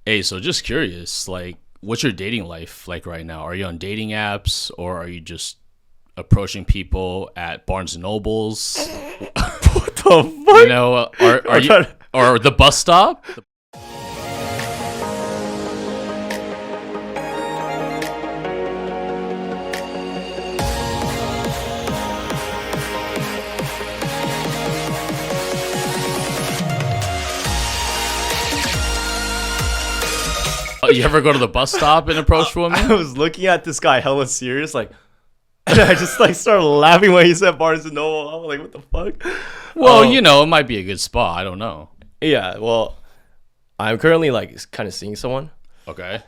Hey, so just curious, like, what's your dating life like right now? Are you on dating apps or are you just approaching people at Barnes and Nobles? What the You fuck? know, are I'm you trying to- or the bus stop? You ever go to the bus stop and approach women? I was looking at this guy hella serious, like, and I just like started laughing when he said Barnes and Noble. I was like, what the fuck? Well, Um, you know, it might be a good spot. I don't know. Yeah, well, I'm currently like kind of seeing someone. Okay.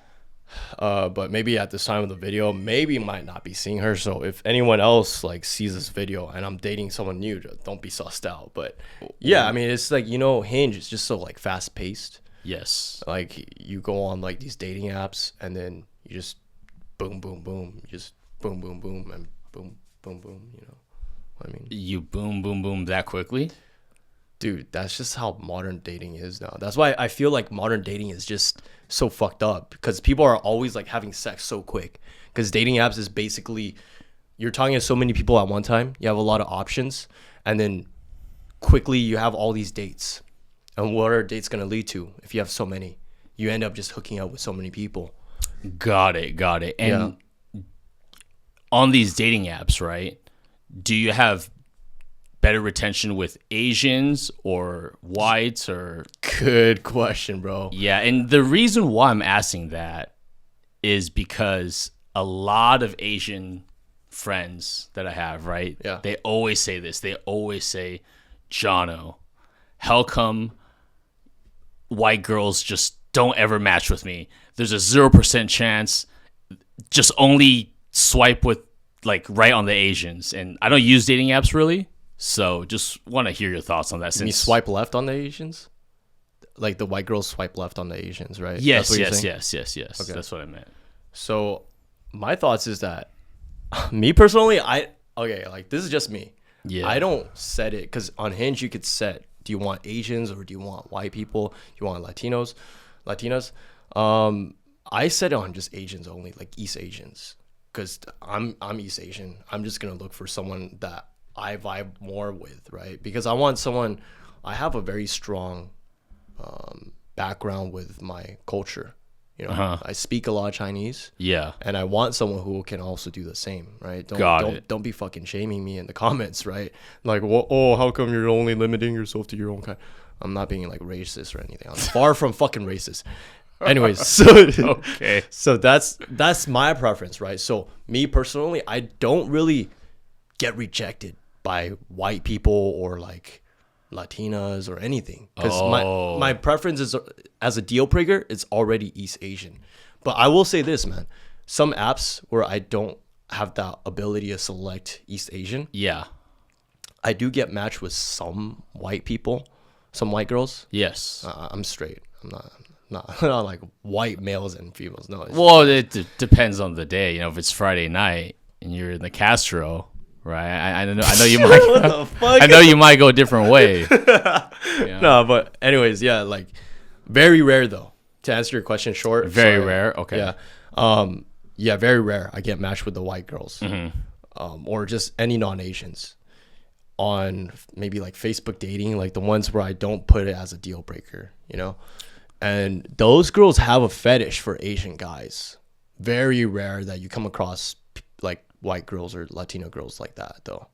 But maybe at this time of the video, maybe might not be seeing her. So if anyone else like sees this video and I'm dating someone new, don't be sussed out. But yeah, I mean, it's like, Hinge is just so like fast paced. Yes. Like you go on like these dating apps and then you just boom, boom, boom, you just boom, boom, boom, and boom, boom, boom. You know what I mean? You boom, boom, boom that quickly? Dude, that's just how modern dating is now. That's why I feel like modern dating is just so fucked up because people are always like having sex so quick. Because dating apps is basically you're talking to so many people at one time. You have a lot of options, and then quickly you have all these dates. And what are dates gonna lead to if you have so many? You end up just hooking up with so many people. Got it. And on these dating apps, right? Do you have better retention with Asians or whites or Good question, bro. yeah, and the reason why I'm asking that is because a lot of Asian friends that I have, right? Yeah. They always say this. They always say, Jono, how come white girls just don't ever match with me? There's a 0% chance. Just only swipe with like right on the Asians. And I don't use dating apps really. So just want to hear your thoughts on that. You swipe left on the Asians? Like the white girls swipe left on the Asians, right? Yes. That's what you're saying? Okay. That's what I meant. So my thoughts is that me personally, like this is just me. Yeah. I don't set it because on Hinge you could set, do you want Asians or do you want white people? Do you want Latinas? I set it on just Asians only, like East Asians, because I'm East Asian. I'm just gonna look for someone that I vibe more with, right? Because I have a very strong background with my culture. I speak a lot of Chinese. Yeah. And I want someone who can also do the same, right? Don't be fucking shaming me in the comments, right? Like, how come you're only limiting yourself to your own kind? I'm not being like racist or anything. I'm far from fucking racist. Anyways, so Okay. so that's my preference, right? So me personally, I don't really get rejected by white people or like Latinas or anything because my preference is as a deal breaker, it's already East Asian. But I will say this, man, some apps where I don't have that ability to select East Asian, Yeah. I do get matched with some white people, some white girls. Yes. I'm straight. I'm not like white males and females. No. Well, it depends on the day. If it's Friday night and you're in the Castro, right? I know you might. What the fuck? I know you might go a different way. No, but anyways, yeah, like very rare though. To answer your question short, Very sorry. rare. Okay. Yeah, very rare. I get matched with the white girls, or just any non-Asians on maybe like Facebook dating, like the ones where I don't put it as a deal breaker, And those girls have a fetish for Asian guys. Very rare that you come across like white girls or Latino girls like that, though.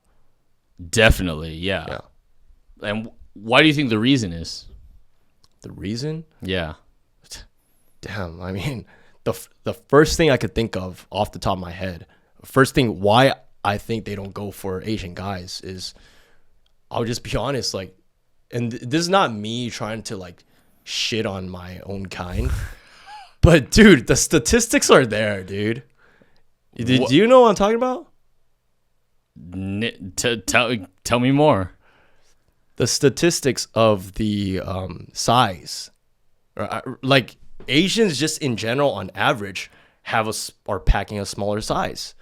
Definitely, yeah. And why do you think the reason is? The reason? Yeah. Damn, I mean, the first thing I could think of off the top of my head, first thing why I think they don't go for Asian guys is, I'll just be honest, like, and this is not me trying to like shit on my own kind, but dude, the statistics are there, dude. Do you know what I'm talking about? Tell me more. The statistics of the size, like Asians just in general on average are packing a smaller size,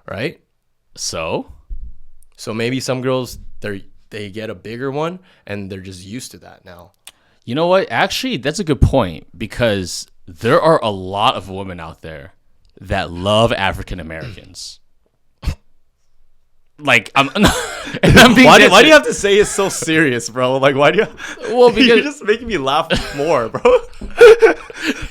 right? So maybe some girls they get a bigger one and they're just used to that now. You know what? Actually, that's a good point because there are a lot of women out there that love African Americans. Like, I'm being Why do you have to say it's so serious, bro? Like, why do you? Well, because you're just making me laugh more, bro.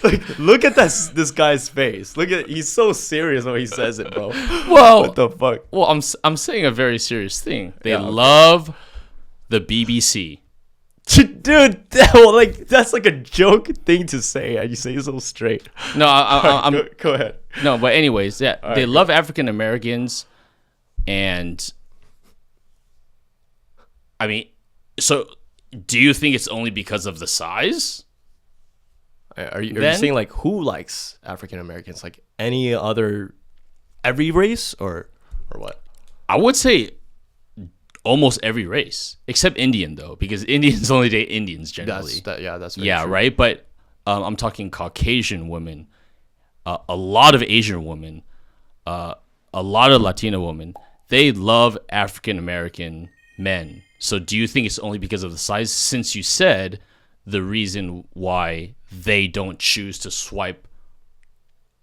Like, look at this guy's face. He's so serious when he says it, bro. well, What the fuck? well, I'm saying a very serious thing. They Yeah, okay. love the BBC. Dude, like that's like a joke thing to say, and you say it so straight. No, I'm Go ahead. no, but anyways, yeah, All they right, love African Americans, and I mean, so do you think it's only because of the size? Are you saying like who likes African Americans? Like every race or what? I would say almost every race except Indian, though, because Indians only date Indians generally. That's very Yeah, true. right. But I'm talking Caucasian women, a lot of Asian women, a lot of Latina women. They love African American men. So do you think it's only because of the size? Since you said the reason why they don't choose to swipe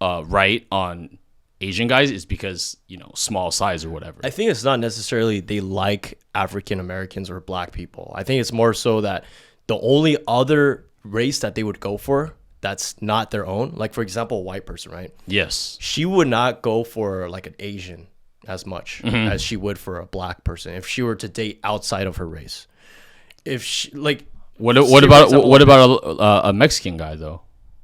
right on Asian guys is because, small size or whatever. I think it's not necessarily they like African Americans or black people. I think it's more so that the only other race that they would go for that's not their own, like for example, a white person, right? Yes. She would not go for like an Asian as much as she would for a black person if she were to date outside of her race. If she like, What about a Mexican guy though?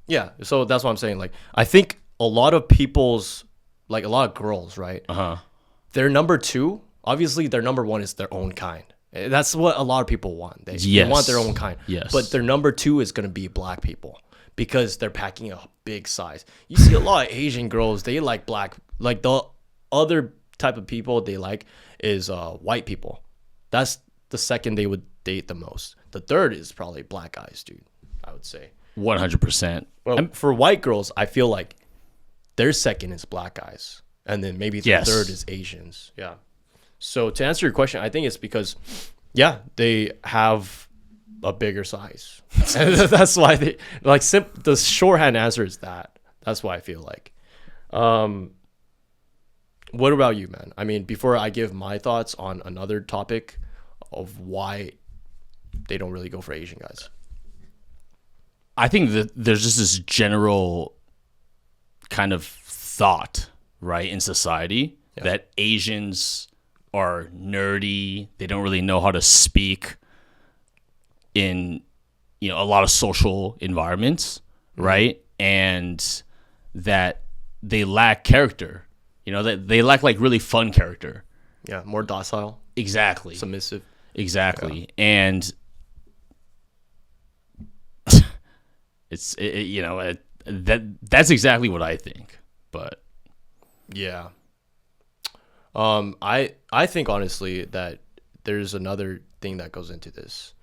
yeah, so that's what I'm saying. Like, I think a lot of people's, like a lot of girls, right? Their number two, obviously their number one is their own kind. That's what a lot of people want. They want their own kind. Yes. But their number two is going to be black people because they're packing a big size. You see a lot of Asian girls, they like black. Like the other type of people they like is white people. That's the second they would date the most. The third is probably black guys, dude, I would say. 100%. Well, for white girls, I feel like their second is black guys, and then maybe the third is Asians. Yeah. So to answer your question, I think it's because, yeah, they have a bigger size, and that's why they like. The shorthand answer is that. That's why I feel like. What about you, man? I mean, before I give my thoughts on another topic of why they don't really go for Asian guys. I think that there's just this general kind of thought, right, in society that Asians are nerdy. They don't really know how to speak in, a lot of social environments, right? And that they lack character. That they lack like really fun character. Yeah, more docile, Exactly. submissive. Exactly. And that's exactly what I think. But Yeah. I think honestly that there's another thing that goes into this.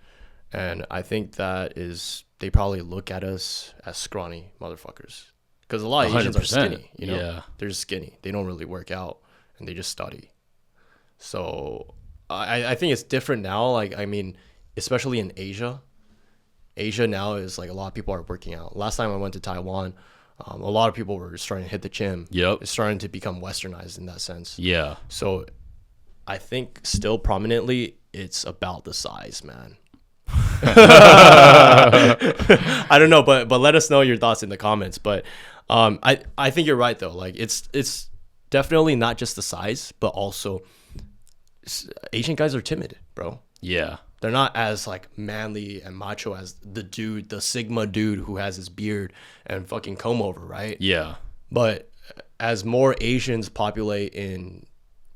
And I think that is they probably look at us as scrawny motherfuckers. Because a lot of Asians are 100%. skinny, Yeah. They're just skinny. They don't really work out and they just study. So I think it's different now. Like, I mean, especially in Asia. Asia now is like a lot of people are working out. Last time I went to Taiwan, a lot of people were starting to hit the gym. Yep. It's starting to become westernized in that sense. yeah. So I think still prominently it's about the size, man. I don't know, but let us know your thoughts in the comments. But I think you're right though. Like it's definitely not just the size, but also Asian guys are timid, bro. Yeah. They're not as like manly and macho as the Sigma dude who has his beard and fucking comb over, right? Yeah. But as more Asians populate in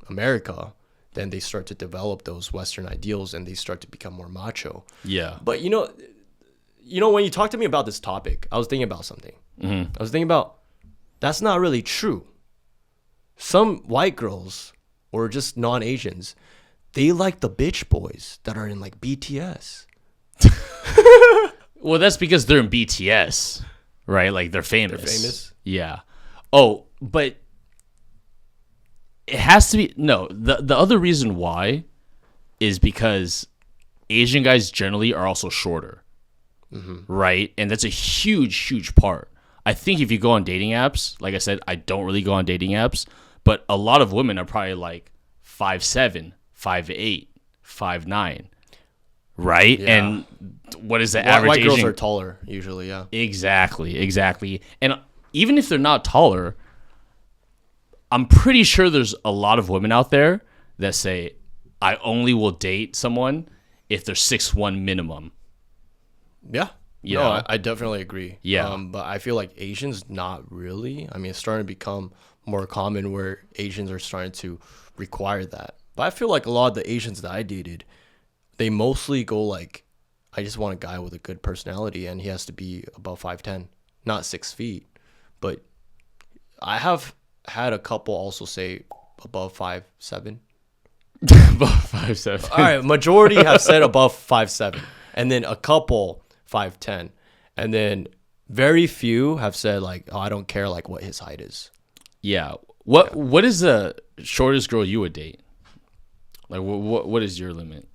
America, then they start to develop those Western ideals and they start to become more macho. Yeah. But when you talk to me about this topic, I was thinking about something. I was thinking about that's not really true. Some white girls or just non-Asians, they like the bitch boys that are in like BTS. Well, that's because they're in BTS, right? Like they're famous. They're famous? Yeah. Oh, but it has to be the other reason why is because Asian guys generally are also shorter. Right? And that's a huge part. I think if you go on dating apps, like I said, I don't really go on dating apps, but a lot of women are probably like 5'7", 5'8", 5'9", right? Yeah. And what is the average White girls Asian? are taller usually, yeah. Exactly. And even if they're not taller, I'm pretty sure there's a lot of women out there that say, I only will date someone if they're 6'1" minimum. Yeah. You No, know? I definitely agree. Yeah. But I feel like Asians, not really. I mean, it's starting to become more common where Asians are starting to require that. But I feel like a lot of the Asians that I dated, they mostly go like, I just want a guy with a good personality and he has to be above 5'10", not 6 feet. But I have had a couple also say above 5'7". About 5'7". All right, majority have said above 5'7", and then a couple 5'10", and then very few have said like, oh, I don't care like what his height is. Yeah. What is the shortest girl you would date? Like what is your limit?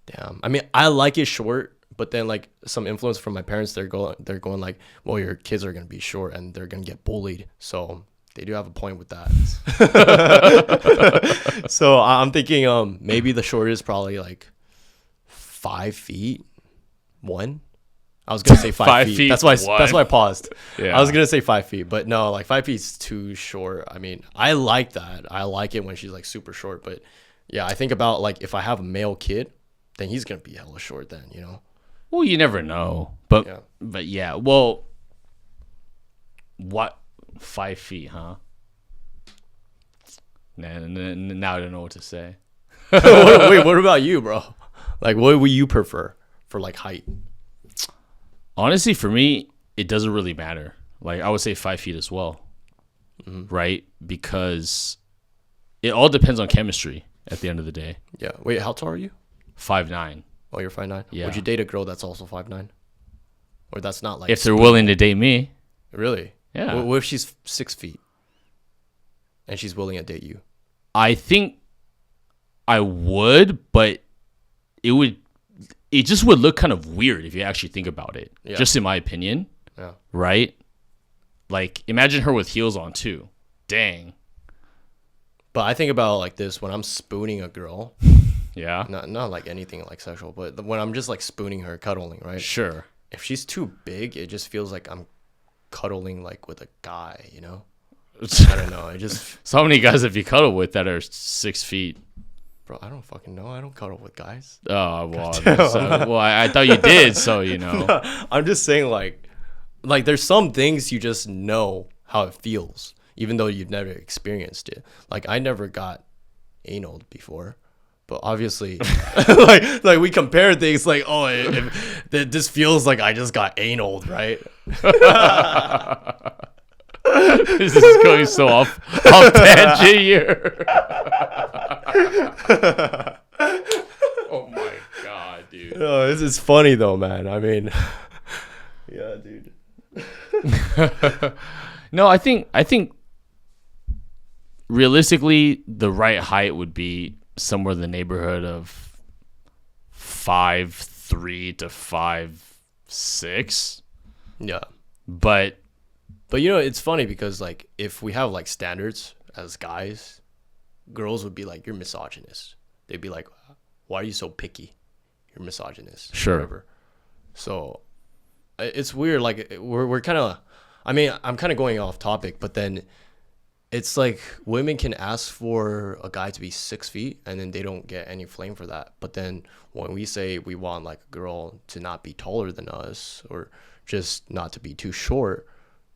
Damn. I mean, I like it short, but then like some influence from my parents, they're going like, well, your kids are gonna be short and they're gonna get bullied. So they do have a point with that. So I'm thinking maybe the shortest probably like 5 feet 1. I was gonna say 5 feet. That's why I paused. Yeah. I was gonna say 5 feet, but no, like 5 feet's too short. I mean, I like that. I like it when she's like super short, but yeah, I think about like if I have a male kid, then he's gonna be hella short then, you know? Well, you never know. But yeah. Well, what 5 feet, huh? Now I don't know what to say. Wait, what about you, bro? Like, what would you prefer for like height? Honestly, for me, it doesn't really matter. Like, I would say 5 feet as well, right? Because it all depends on chemistry at the end of the day. Yeah. Wait, how tall are you? 5'9". Oh, you're 5'9". Yeah. Would you date a girl that's also 5'9"? Or that's not like If they're willing to date me. really? Yeah. What if she's 6 feet and she's willing to date you? I think I would, but it just would look kind of weird if you actually think about it. Yeah. Just in my opinion. Yeah. Right? Like, imagine her with heels on too. Dang. But I think about it like this: when I'm spooning a girl, Yeah. not like anything like sexual, but when I'm just like spooning her, cuddling, right? Sure. If she's too big, it just feels like I'm cuddling like with a guy, you know? I don't know. It just, So how many guys have you cuddled with that are 6 feet? bro, I don't fucking know. I don't cuddle with guys. Oh, well, I thought you did, so you know. I'm just saying like there's some things you just know how it feels, even though you've never experienced it. Like I never got anal before, but obviously, like we compare things like, oh, this feels like I just got anal, right? This is going so off tangent here. Oh my god, dude. No, this is funny though, man. I mean, yeah, dude. No, I think realistically the right height would be somewhere in the neighborhood of 5'3" to 5'6". Yeah. But You know, it's funny because like if we have like standards as guys, girls would be like, you're misogynist. They'd be like, why are you so picky? You're misogynist. Sure. Whatever. So it's weird. Like we're kind of, I mean, I'm kind of going off topic, but then it's like women can ask for a guy to be 6 feet and then they don't get any flame for that. But then when we say we want like a girl to not be taller than us or just not to be too short,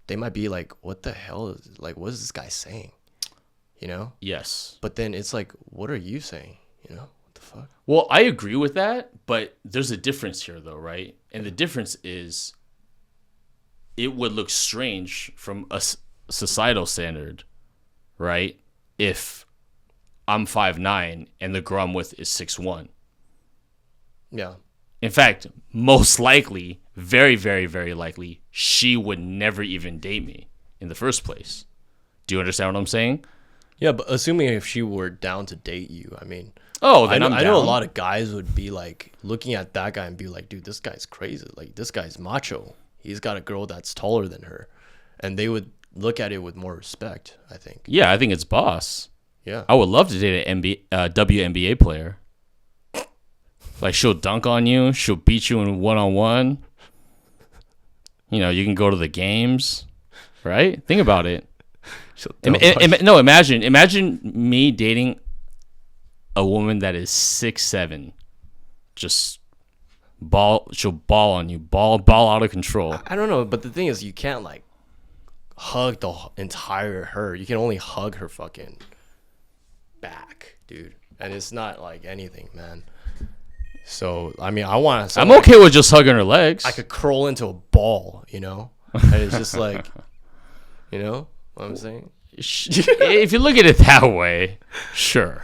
they might be like, what the hell is, like, what is this guy saying? You know? yes. But then it's like, what are you saying? You know? What the fuck? Well, I agree with that, but there's a difference here though, right? And the difference is it would look strange from a societal standard, right? If I'm 5'9" and the girl I'm with is 6'1". Yeah. In fact, most likely, very, very, very likely, she would never even date me in the first place. Do you understand what I'm saying? Yeah, but assuming if she were down to date you, I mean, Oh, then I'm I know a down. lot of guys would be like looking at that guy and be like, dude, this guy's crazy. Like, this guy's macho. He's got a girl that's taller than her. and they would look at it with more respect, I think. Yeah, I think it's boss. Yeah. I would love to date an WNBA player. Like, she'll dunk on you. She'll beat you in one-on-one. You know, you can go to the games, right? Think about it. No, imagine me dating a woman that is 6'7", just she'll ball on you, ball out of control. I don't know, but the thing is, you can't like hug the entire her. You can only hug her fucking back, dude, and it's not like anything, man. So I mean, I'm okay with just hugging her legs. I could curl into a ball, you know, and it's just like, you know what I'm saying. If you look at it that way, sure.